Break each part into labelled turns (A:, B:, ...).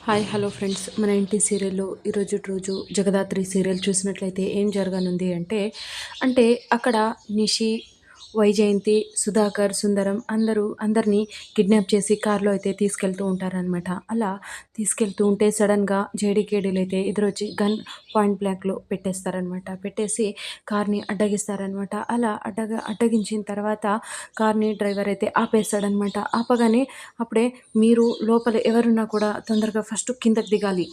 A: Hi hello friends, మన ఇంటి సీరియల్లో ఈరోజు రోజు జగదాత్రి సీరియల్ చూసినట్లయితే ఏం జరగనుంది అంటే అక్కడ నిషి, వైజయంతి, సుధాకర్, సుందరం అందరినీ కిడ్నాప్ చేసి కార్లో అయితే తీసుకెళ్తూ ఉంటారనమాట. అలా తీసుకెళ్తూ ఉంటే సడన్గా జేడీకేడీలు అయితే ఎదురొచ్చి గన్ పాయింట్ బ్లాక్లో పెట్టేస్తారనమాట. పెట్టేసి కార్ని అడ్డగిస్తారనమాట. అలా అడ్డగించిన తర్వాత కార్ని డ్రైవర్ అయితే ఆపేస్తాడనమాట. ఆపగానే అప్పుడే మీరు లోపల ఎవరున్నా కూడా తొందరగా ఫస్ట్ కిందకి దిగాలి,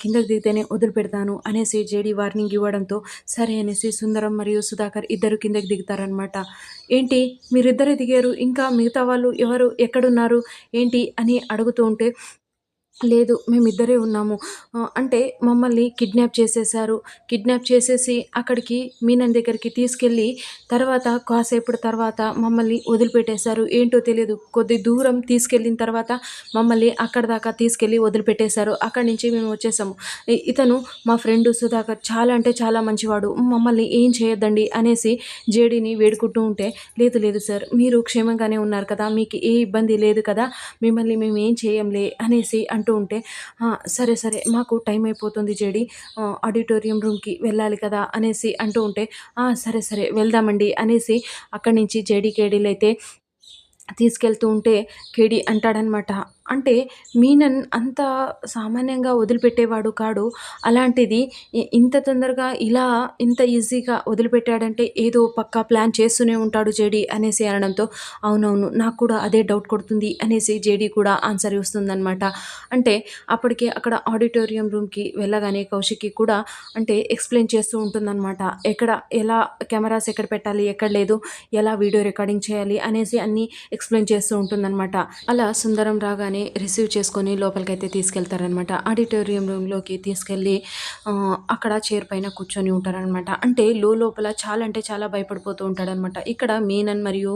A: కిందకి దిగితేనే వదిలిపెడతాను అనేసి జేడీ వార్నింగ్ ఇవ్వడంతో సరే అనేసి సుందరం మరియు సుధాకర్ ఇద్దరు కిందకి దిగుతారనమాట. ఏంటి మీరిద్దరే దిగారు, ఇంకా మిగతా వాళ్ళు ఎవరు, ఎక్కడున్నారు ఏంటి అని అడుగుతూ ఉంటే లేదు మేమిద్దరే ఉన్నాము. అంటే మమ్మల్ని కిడ్నాప్ చేసేశారు. కిడ్నాప్ చేసేసి అక్కడికి మీనన్ దగ్గరికి తీసుకెళ్ళి తర్వాత కాసేపటి తర్వాత మమ్మల్ని వదిలిపెట్టేశారు. ఏంటో తెలియదు, కొద్ది దూరం తీసుకెళ్ళిన తర్వాత మమ్మల్ని అక్కడి దాకా తీసుకెళ్ళి వదిలిపెట్టేశారు. అక్కడి నుంచి మేము వచ్చేసాము. ఇతను మా ఫ్రెండ్ సుధాకర్ చాలా అంటే చాలా మంచివాడు, మమ్మల్ని ఏం చేయొద్దండి అనేసి జేడీని వేడుకుంటూ ఉంటే లేదు లేదు సార్, మీరు క్షేమంగానే ఉన్నారు కదా, మీకు ఏ ఇబ్బంది లేదు కదా, మిమ్మల్ని మేము ఏం చేయంలే అనేసి అంటూ ఉంటే సరే సరే మాకు టైం అయిపోతుంది జేడి, ఆడిటోరియం రూమ్కి వెళ్ళాలి కదా అనేసి అంటూ ఉంటే సరే సరే వెళ్దామండి అనేసి అక్కడి నుంచి జేడీ కేడీలు అయితే తీసుకెళ్తూ ఉంటే కేడి అంటాడనమాట. అంటే మీనన్ అంత సామాన్యంగా వదిలిపెట్టేవాడు కాడు, అలాంటిది ఇంత తొందరగా ఇలా ఇంత ఈజీగా వదిలిపెట్టాడంటే ఏదో పక్కా ప్లాన్ చేస్తూనే ఉంటాడు జేడీ అనేసి అనడంతో అవునవును నాకు కూడా అదే డౌట్ కొడుతుంది అనేసి జేడీ కూడా ఆన్సర్ ఇస్తుందనమాట. అంటే అప్పటికే అక్కడ ఆడిటోరియం రూమ్కి వెళ్ళగానే కౌశిక్కి కూడా అంటే ఎక్స్ప్లెయిన్ చేస్తూ ఉంటుందన్నమాట. ఎక్కడ ఎలా కెమెరాస్ ఎక్కడ పెట్టాలి, ఎక్కడ లేదు, ఎలా వీడియో రికార్డింగ్ చేయాలి అనేసి అన్నీ ఎక్స్ప్లెయిన్ చేస్తూ ఉంటుందన్నమాట. అలా సుందరం రాగానే రిసీవ్ చేసుకొని లోపలికైతే తీసుకెళ్తారనమాట. ఆడిటోరియం రూమ్లోకి తీసుకెళ్ళి అక్కడ చైర్ పైన కూర్చొని ఉంటారనమాట. అంటే లోపల చాలా అంటే చాలా భయపడిపోతూ ఉంటాడనమాట. ఇక్కడ మీనన్ మరియు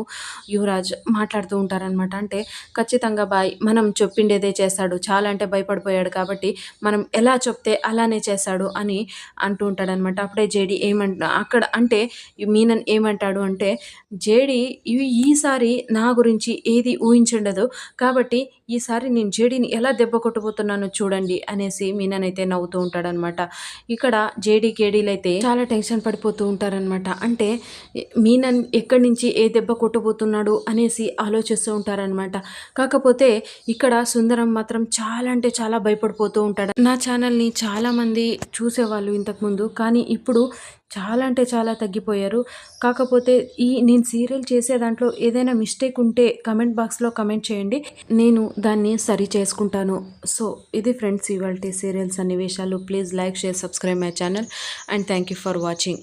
A: యువరాజ్ మాట్లాడుతూ ఉంటారనమాట. అంటే ఖచ్చితంగా బాయ్ మనం చెప్పిండేదే చేస్తాడు, చాలా అంటే భయపడిపోయాడు కాబట్టి మనం ఎలా చెప్తే అలానే చేస్తాడు అని అంటూ ఉంటాడనమాట. అప్పుడే జేడీ అక్కడ అంటే మీనన్ ఏమంటాడు అంటే జేడీ ఈసారి నా గురించి ఏది ఊహించుండదు కాబట్టి ఈసారి నేను జేడీని ఎలా దెబ్బ కొట్టబోతున్నానో చూడండి అనేసి మీనన్ అయితే నవ్వుతూ ఉంటాడనమాట. ఇక్కడ జేడీ కేడీలు అయితే చాలా టెన్షన్ పడిపోతూ ఉంటారనమాట. అంటే మీనన్ ఎక్కడి నుంచి ఏ దెబ్బ కొట్టబోతున్నాడు అనేసి ఆలోచిస్తూ ఉంటారనమాట. కాకపోతే ఇక్కడ సుందరం మాత్రం చాలా అంటే చాలా భయపడిపోతూ ఉంటాడు. నా ఛానల్ని చాలామంది చూసేవాళ్ళు ఇంతకుముందు, కానీ ఇప్పుడు చాలా అంటే చాలా తగ్గిపోయారు. కాకపోతే నేను సీరియల్ చేసే దాంట్లో ఏదైనా మిస్టేక్ ఉంటే కమెంట్ బాక్స్లో కమెంట్ చేయండి, నేను దాన్ని సరి చేసుకుంటాను. సో ఇది ఫ్రెండ్స్ ఇవాల్టి సీరియల్ సన్నివేశాలు. Please like, share, subscribe my channel and thank you for watching.